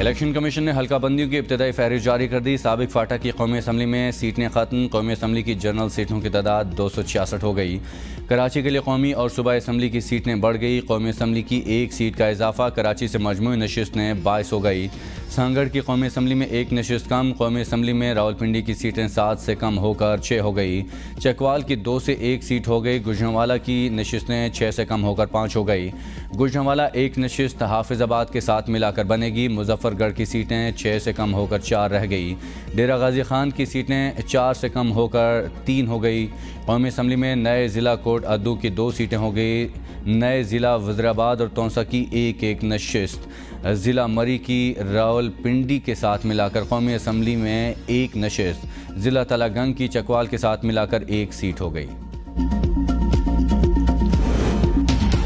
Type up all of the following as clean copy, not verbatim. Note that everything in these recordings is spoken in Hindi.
इलेक्शन कमीशन ने हल्का बंदियों की इब्तदाई फहरिस्त जारी कर दी। साबिक फाटा की कौमी असम्बली में सीटें खत्म। कौमी असम्बली की जनरल सीटों की तादाद 266 हो गई। कराची के लिए कौमी और सूबाई असम्बली की सीटें बढ़ गई। कौमी असम्बली की एक सीट का इजाफा कराची से मजमूई नशिस्तें 22 हो गई। सांगड़ की कौमी असम्बली में एक नशिस्त कम। कौमी असम्बली में रावलपिंडी की सीटें 7 से कम होकर 6 हो गई। चकवाल की 2 से 1 सीट हो गई। गुजरांवाला की नशिस्तें 6 से कम होकर 5 हो गई। गुजरांवाला एक नशिस्त हाफिजाबाद के साथ मिलाकर बनेगी। मुजफ्फरगढ़ की सीटें 6 से कम होकर 4 रह गई। डेरा गाजी खान की सीटें 4 से कम होकर 3 हो गई। कौमी असम्बली में नए ज़िला कोट अद्दू की 2 सीटें हो गई। नए ज़िला वज़ीराबाद और तौसा की एक नशिस्त। ज़िला मरी की रावलपिंडी के साथ मिलाकर कौमी असम्बली में 1 नशिस्त। ज़िला तलागंग की चकवाल के साथ मिलाकर 1 सीट हो गई।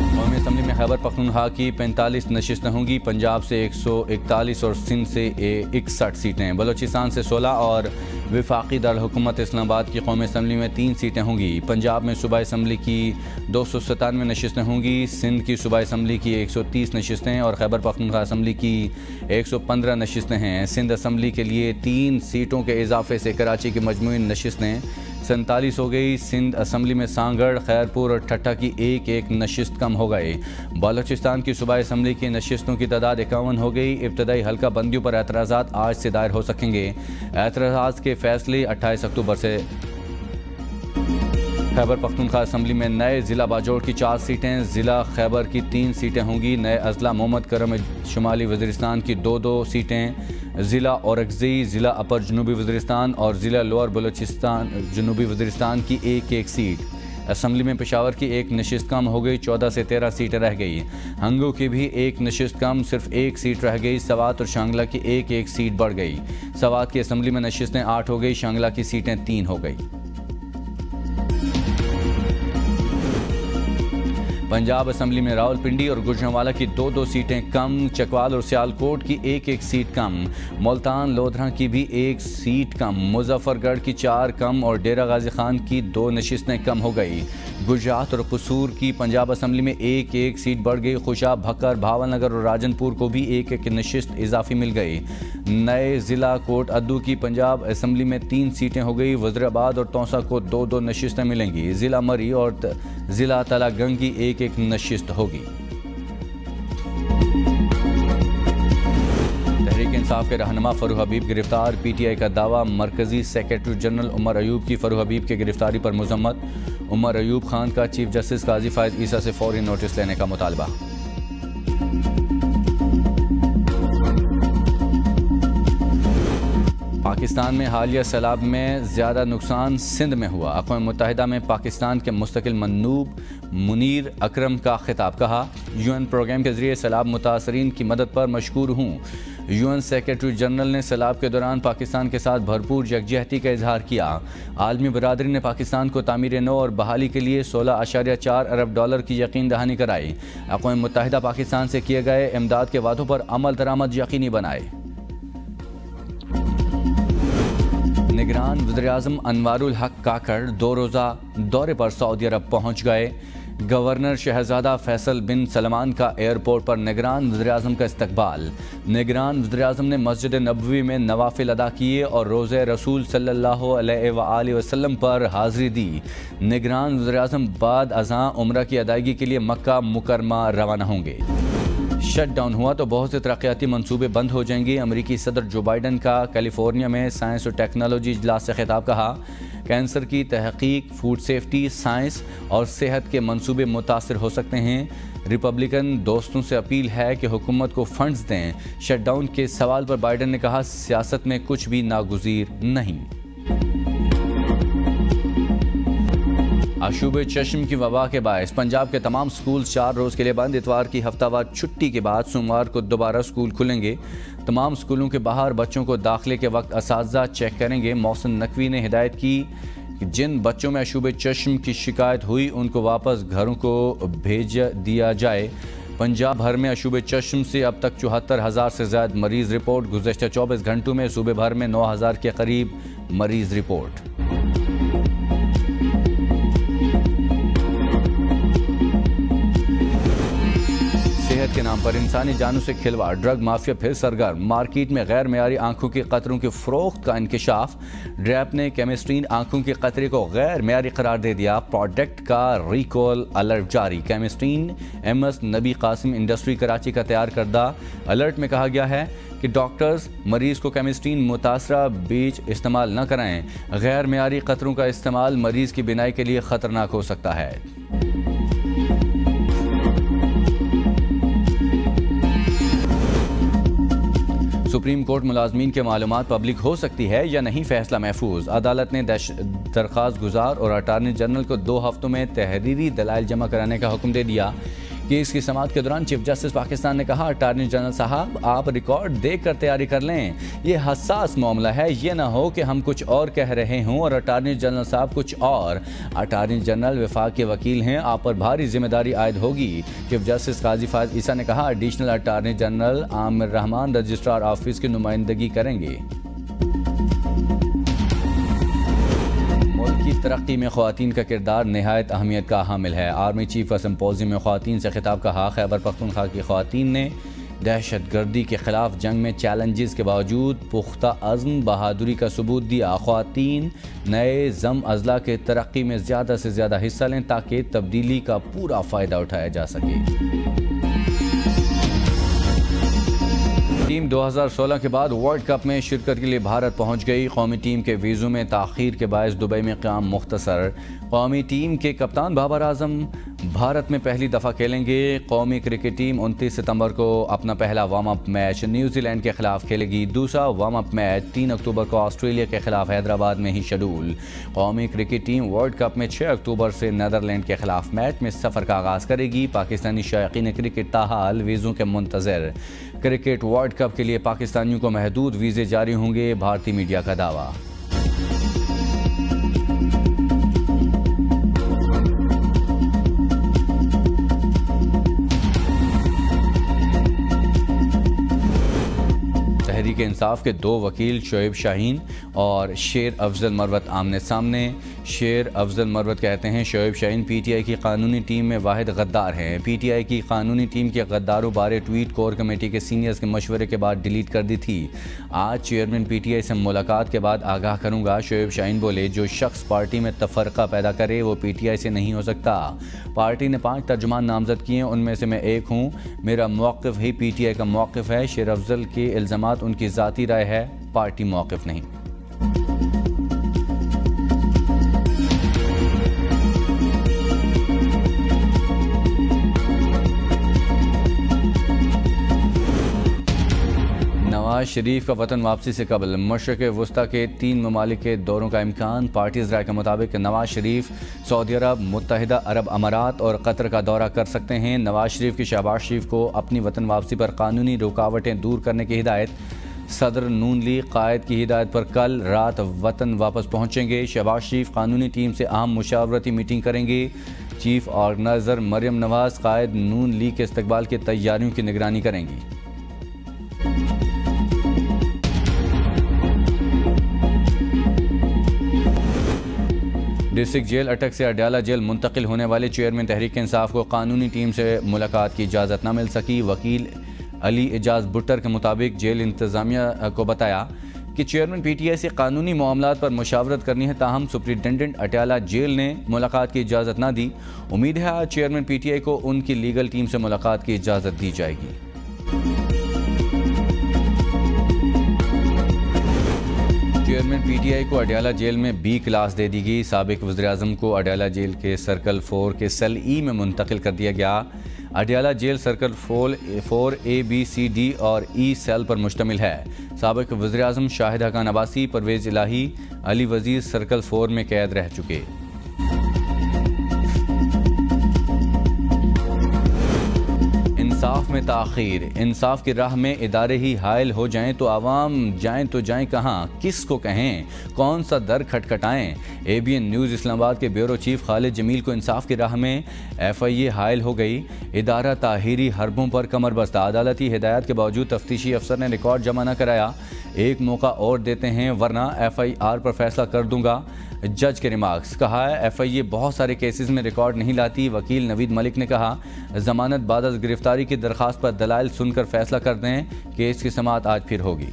कौमी असम्बली में खैबर पख्तूनख्वा की 45 नशिस्तें होंगी। पंजाब से 141 और सिंध से 61 सीटें। बलोचिस्तान से 16 और वफाकी दारकूमत इस्लामाबाद की कौमी असम्बली में 3 सीटें होंगी। पंजाब में सूबाई असम्बली की 297 नशिस्तें होंगी। सिंध की सूबाई असम्बली की 130 नशिस्तें और खैबर पख्तूनख्वा असम्बली की 115 नशिस्तें हैं। सिंध असम्बली के लिए 3 सीटों के इजाफे से कराची की मजमूई नशिस्तें 47 हो गई। सिंध असम्बली में सांगड़, खैरपुर और ठट्ठा की एक नशिस्त कम हो गए। बलोचिस्तान की सूबाई असम्बली की नशिस्तों की तादाद 51 हो गई। इब्तदाई हल्का बंदियों पर एतराज़ात आज से दायर हो सकेंगे। एतराज़ात के फैसले 28 अक्टूबर से। खैबर पख्तूनख्वा असम्बली में नए ज़िला बाजोड़ की 4 सीटें। ज़िला खैबर की 3 सीटें होंगी। नए अजला मोहम्मद करम शुमाली वज़ीरिस्तान की 2 सीटें। ज़िला औरकज़ई, ज़िला अपर जनूबी वज़ीरिस्तान और ज़िला लोअर बलोचिस्तान जनूबी वज़ीरिस्तान की एक सीट। असम्बली में पेशावर की 1 नशिस्त कम हो गई। 14 से 13 सीटें रह गई। हंगू की भी 1 नशिस्त कम, सिर्फ 1 सीट रह गई। सवात और शांगला की एक सीट बढ़ गई। सवात की असम्बली में नशिस्तें 8 हो गई। शांगला की सीटें 3 हो गई। पंजाब असम्बली में रावलपिंडी और गुजरांवाला की 2 सीटें कम। चकवाल और सियालकोट की एक सीट कम। मुल्तान लोधरा की भी 1 सीट कम। मुजफ्फरगढ़ की 4 कम और डेरा गाजी खान की 2 नशिस्तें कम हो गई। गुजरात और कसूर की पंजाब असम्बली में एक सीट बढ़ गई। खुशाब, भक्कर, भावलनगर और राजनपुर को भी एक नशिस्त इजाफी मिल गई। नए ज़िला कोट अद्दू की पंजाब असम्बली में 3 सीटें हो गई। वज़ीराबाद और तौसा को 2 नशिस्तें मिलेंगी। ज़िला मरी और ज़िला तलागंग की एक नशिस्त होगी। तहरीक इंसाफ के रहनुमा फरूख हबीब गिरफ्तार। PTI का दावा। मरकजी सेक्रेटरी जनरल उमर अयूब की फरूख हबीब की गिरफ्तारी पर मजम्मत। उमर अयूब खान का चीफ जस्टिस काजी फायज ईसा से फौरी नोटिस लेने का मुतालबा। पाकिस्तान में हालिया सैलाब में ज़्यादा नुकसान सिंध में हुआ। अक़वाम मुत्तहिदा में पाकिस्तान के मुस्तकिल मंदूब मुनीर अकरम का खिताब। कहा, UN प्रोग्राम के ज़रिए सैलाब मुतासरीन की मदद पर मशकूर हूँ। UN सेक्रेटरी जनरल ने सैलाब के दौरान पाकिस्तान के साथ भरपूर यकजहती का इजहार किया। आलमी बरादरी ने पाकिस्तान को तामीर नौ और बहाली के लिए $16.4 अरब की यकीन दहानी कराई। अक़वाम मुत्तहिदा पाकिस्तान से किए गए इमदाद के वादों पर अमल दरामद यकीनी बनाए। निगरान वज़ीर-ए-आज़म अनवारुल हक काकड़ 2 रोज़ा दौरे पर सऊदी अरब पहुँच गए। गवर्नर शहजादा फैसल बिन सलमान का एयरपोर्ट पर निगरान वज़ीर-ए-आज़म का इस्तकबाल। निगरान वज़ीर-ए-आज़म ने मस्जिद नबवी में नवाफिल अदा किए और रोज़े रसूल सल्लल्लाहु अलैहि वसल्लम पर हाज़िरी दी। निगरान वज़ीर-ए-आज़म बाद अज़ां उम्रा की अदायगी के लिए मक्का मुकरमा रवाना होंगे। शट डाउन हुआ तो बहुत से तरक्याती मंसूबे बंद हो जाएंगे। अमेरिकी सदर जो बाइडन का कैलिफोर्निया में साइंस और टेक्नोलॉजी इजलास से खिताब। कहा, कैंसर की तहकीक, फूड सेफ्टी, साइंस और सेहत के मंसूबे मुतासर हो सकते हैं। रिपब्लिकन दोस्तों से अपील है कि हुकूमत को फंड्स दें। शटडाउन के सवाल पर बाइडन ने कहा, सियासत में कुछ भी नागुज़ीर नहीं। आशूब चश्म की वबा के बायस पंजाब के तमाम स्कूल 4 रोज़ के लिए बंद। इतवार की हफ्तावार छुट्टी के बाद सोमवार को दोबारा स्कूल खुलेंगे। तमाम स्कूलों के बाहर बच्चों को दाखिले के वक्त असातिज़ा चेक करेंगे। मौसम नकवी ने हिदायत की कि जिन बच्चों में आशूब चश्म की शिकायत हुई उनको वापस घरों को भेज दिया जाए। पंजाब भर में आशूब चश्म से अब तक 74,000 से ज़्यादा मरीज़ रिपोर्ट। गुज़श्ता 24 घंटों में सूबे भर में 9,000 के करीब मरीज़ रिपोर्ट। सेहत के नाम इल्ज़ाम पर इंसानी जानों से खिलवाड़, ड्रग माफिया फिर सरगर्म, मार्केट में गैर मेयारी आंखों के कतरों की फरोख्त का इंकशाफ, ड्रैप ने केमिस्ट्रीन आंखों के कतरे को गैर मेयारी करार दे दिया, प्रोडक्ट का रिकॉल अलर्ट जारी। केमिस्ट्रीन MS नबी कासिम इंडस्ट्री कराची का तैयार करदा अलर्ट में कहा गया है कि डॉक्टर्स मरीज को केमिस्ट्रीन मुतासरा बीज इस्तेमाल न कराएं, गैर मेयारी कतरों का इस्तेमाल मरीज की बिनाई के लिए खतरनाक हो सकता है। सुप्रीम कोर्ट मुलाजमीन के मालूमात पब्लिक हो सकती है या नहीं, फैसला महफूज। अदालत ने दरख्वास्त गुजार और अटारनी जनरल को 2 हफ्तों में तहरीरी दलाइल जमा कराने का हुक्म दे दिया। केस की समाअत के दौरान चीफ जस्टिस पाकिस्तान ने कहा, अटारनी जनरल साहब आप रिकॉर्ड देख कर तैयारी कर लें, ये हसास मामला है, ये ना हो कि हम कुछ और कह रहे हों और अटारनी जनरल साहब कुछ और। अटारनी जनरल वफाक के वकील हैं, आप पर भारी जिम्मेदारी आयद होगी। चीफ जस्टिस काजी फायज ईसा ने कहा, additional attorney general Aamir Rahman registrar office की नुमाइंदगी करेंगे। की तरक्की में ख़वातीन का किरदार नहायत अहमियत का हामिल है। आर्मी चीफ का सिम्पोजियम में ख़वातीन से खिताब कहा, खैबर पख्तूनख्वा की ख़वातीन ने दहशत गर्दी के खिलाफ जंग में चैलेंजेस के बावजूद पुख्ता अज़्म बहादुरी का सबूत दिया। ख़वातीन नए ज़म अज़ला के तरक्की में ज़्यादा से ज़्यादा हिस्सा लें ताकि तब्दीली का पूरा फ़ायदा उठाया जा सके। टीम 2016 के बाद वर्ल्ड कप में शिरकत के लिए भारत पहुंच गई। कौमी टीम के वीज़ों में ताख़ीर के बायस दुबई में क़याम मुख्तसर। कौमी टीम के कप्तान बाबर आजम भारत में पहली दफ़ा खेलेंगे। कौमी क्रिकेट टीम 29 सितंबर को अपना पहला वार्म अप मैच न्यूजीलैंड के खिलाफ खेलेगी। दूसरा वार्म अप मैच 3 अक्टूबर को ऑस्ट्रेलिया के खिलाफ हैदराबाद में ही शेड्यूल। कौमी क्रिकेट टीम वर्ल्ड कप में 6 अक्टूबर से नीदरलैंड के खिलाफ मैच में सफ़र का आगाज़ करेगी। पाकिस्तानी शायकीन क्रिकेट ताहाल वीज़ों के मुंतज़र। क्रिकेट वर्ल्ड कप के लिए पाकिस्तानियों को महदूद वीज़े जारी होंगे, भारतीय मीडिया का दावा। तहरीक इंसाफ के 2 वकील शोएब शाहीन और शेर अफजल मरवत आमने सामने। शेर अफजल मरवत कहते हैं, शोएब शाहीन PTI की कानूनी टीम में वाहिद गद्दार हैं। PTI की कानूनी टीम के गद्दारों बारे ट्वीट कोर कमेटी के सीनियर्स के मशवरे के बाद डिलीट कर दी थी। आज चेयरमैन PTI से मुलाकात के बाद आगाह करूंगा। शोएब शाहीन बोले, जो शख्स पार्टी में तफरका पैदा करे वो PTI से नहीं हो सकता। पार्टी ने 5 तर्जुमान नामजद किए, उनमें से मैं एक हूँ। मेरा मौक़िफ़ ही PTI का मौक़िफ़ है। शेर अफजल के इल्ज़ामात उनकी ज़ाती राय है, पार्टी मौक़िफ़ नहीं। नवाज शरीफ का वतन वापसी से कबल मशरक़ वस्ता के 3 ममालिक के दौरों का इम्कान। पार्टीज़ राय के मुताबिक नवाज शरीफ सऊदी अरब, मुत्तहिदा अरब अमारात और कतर का दौरा कर सकते हैं। नवाज शरीफ की शहबाज शरीफ को अपनी वतन वापसी पर कानूनी रुकावटें दूर करने की हिदायत। सदर नून लीग कायद की हिदायत पर कल रात वतन वापस पहुँचेंगे। शहबाज शरीफ कानूनी टीम से अहम मुशावरती मीटिंग करेंगे। चीफ ऑर्गेनाइज़र मरियम नवाज कायद नून लीग के इस्तकबाल की तैयारियों की निगरानी करेंगी। डिस्ट्रिक्ट जेल अटक से अडयाला जेल मुंतकिल होने वाले चेयरमैन तहरीक इंसाफ को कानूनी टीम से मुलाकात की इजाज़त न मिल सकी। वकील अली एजाज बुट्टर के मुताबिक जेल इंतज़ामिया को बताया कि चेयरमैन PTI से कानूनी मामलात पर मुशावरत करनी है, ताहम सुप्रिटेंडेंट अडयाला जेल ने मुलाकात की इजाज़त न दी। उम्मीद है आज चेयरमैन PTI को उनकी लीगल टीम से मुलाकात की इजाज़त दी जाएगी। चेयरमैन PTI को अडयाला जेल में B क्लास दे दी गई। साबिक वज़ीर-ए-आज़म को अडयाला जेल के सर्कल 4 के सेल E में मुंतकिल कर दिया गया। Adiala jail circle 4 A, B, C, D और E सेल पर मुश्तमिल है। साबिक वज़ीर-ए-आज़म शाहिद खान अब्बासी, परवेज़ इलाही, अली वज़ीर सर्कल 4 में कैद रह चुके। इंसाफ में ताख़ीर, इंसाफ की राह में इदारे ही हायल हो जाएं तो आवाम जाएं तो जाएं कहाँ, किसको कहें, कौन सा दर खटखटाएं। ABN न्यूज़ इस्लामाबाद के ब्यूरो चीफ खालिद जमील को इंसाफ की राह में FIA हायल हो गई। इदारा ताहीरी हरबों पर कमर बस्ता। अदालती हिदायत के बावजूद तफ्तीशी अफसर ने रिकॉर्ड जमा न कराया। एक मौका और देते हैं वरना FIR पर फैसला कर दूंगा। जज के रिमार्क्स। कहा है FIA बहुत सारे केसेस में रिकॉर्ड नहीं लाती। वकील नवीद मलिक ने कहा जमानत बाद अज गिरफ्तारी की दरख्वास्त पर दलाइल सुनकर फैसला कर दें। केस की समाअत आज फिर होगी।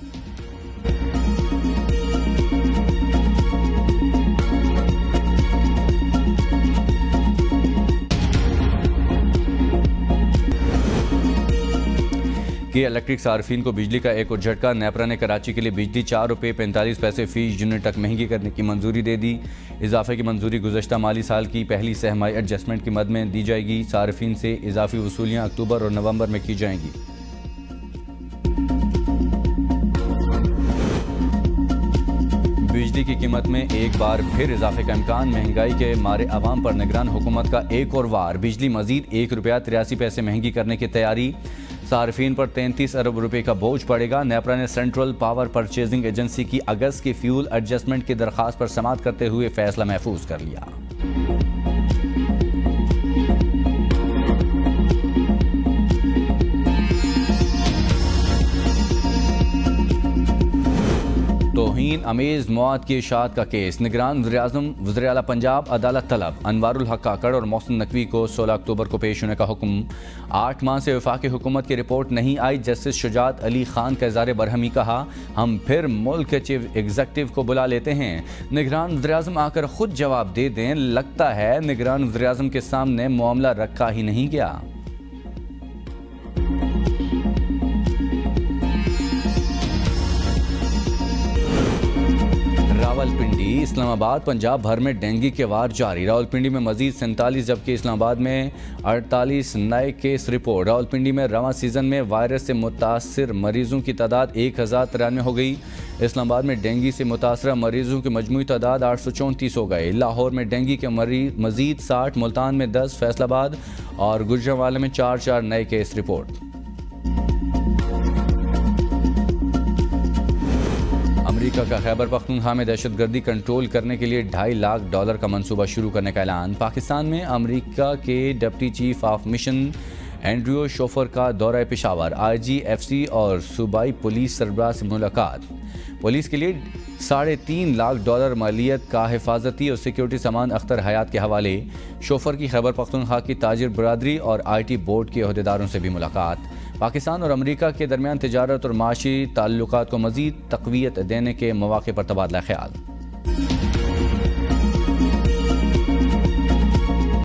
कि इलेक्ट्रिक सार्फिन को बिजली का एक और झटका। नेपरा ने कराची के लिए बिजली ₹4.45 फी यूनिट तक महंगी करने की मंजूरी दे दी। इजाफे की मंजूरी गुज़श्ता माली साल की पहली सहमाई एडजस्टमेंट की मद में दी जाएगी। सार्फिन से इजाफी वसूलियाँ अक्टूबर और नवंबर में की जाएंगी। बिजली की कीमत में एक बार फिर इजाफे का इम्कान। महंगाई के मारे अवाम पर निगरान हुकूमत का एक और वार। बिजली मजीद ₹1.83 महंगी करने की तैयारी। सार्फिन पर 33 अरब रुपए का बोझ पड़ेगा। नेपरा ने सेंट्रल पावर परचेजिंग एजेंसी की अगस्त की फ्यूल एडजस्टमेंट की दरख्वास्त पर समाअत करते हुए फैसला महफूज कर लिया। तौहीन अमेज मौत की इशाअत का केस। निगरान वज़ीर-ए-आज़म वज़ीर आला पंजाब अदालत तलब। अनवारुल हक काकड़ और मोहसिन नकवी को 16 अक्टूबर को पेश होने का हुक्म। 8 माह से वफाकी हुकूमत की रिपोर्ट नहीं आई। जस्टिस शुजात अली खान का इज़हार बरहमी। कहा हम फिर मुल्क के चीफ एग्जीक्यूटिव को बुला लेते हैं। निगरान वज़ीर-ए-आज़म आकर खुद जवाब दे दें। लगता है निगरान वज़ीर-ए-आज़म के सामने मामला रखा ही नहीं गया। रावलपिंडी इस्लामाबाद पंजाब भर में डेंगू के वार जारी। रावलपिंडी में मजीद 47 जबकि इस्लामाबाद में 48 नए केस रिपोर्ट। रावलपिंडी में रवां सीजन में वायरस से मुतासर मरीजों की तादाद 1093 हो गई। इस्लामाबाद में डेंगू से मुतासर मरीजों की मजमूई तादाद 834 हो गए। लाहौर में डेंगू के मजीद 60, मुल्तान में 10, फैसलाबाद और गुजरांवाला में 4 नए केस रिपोर्ट। अमेरिका का खैबर पख्तूनख्वा में दहशतगर्दी कंट्रोल करने के लिए $2.5 लाख का मंसूबा शुरू करने का ऐलान। पाकिस्तान में अमेरिका के deputy chief of mission Andrew chauffeur का दौरा पेशावर। IGFC और सूबाई पुलिस सरबराह से मुलाकात। पुलिस के लिए $3.5 लाख मालियत का हिफाजती और सिक्योरिटी सामान अख्तर हयात के हवाले। शोफर की खैबर पख्तूनख्वा की ताजिर बरादरी और IT बोर्ड के अहदेदारों से भी मुलाकात। पाकिस्तान और अमेरिका के दरमियान तिजारत और माशी ताल्लुकात को मज़ीद तक़वियत देने के मौक़े पर तबादला ख्याल।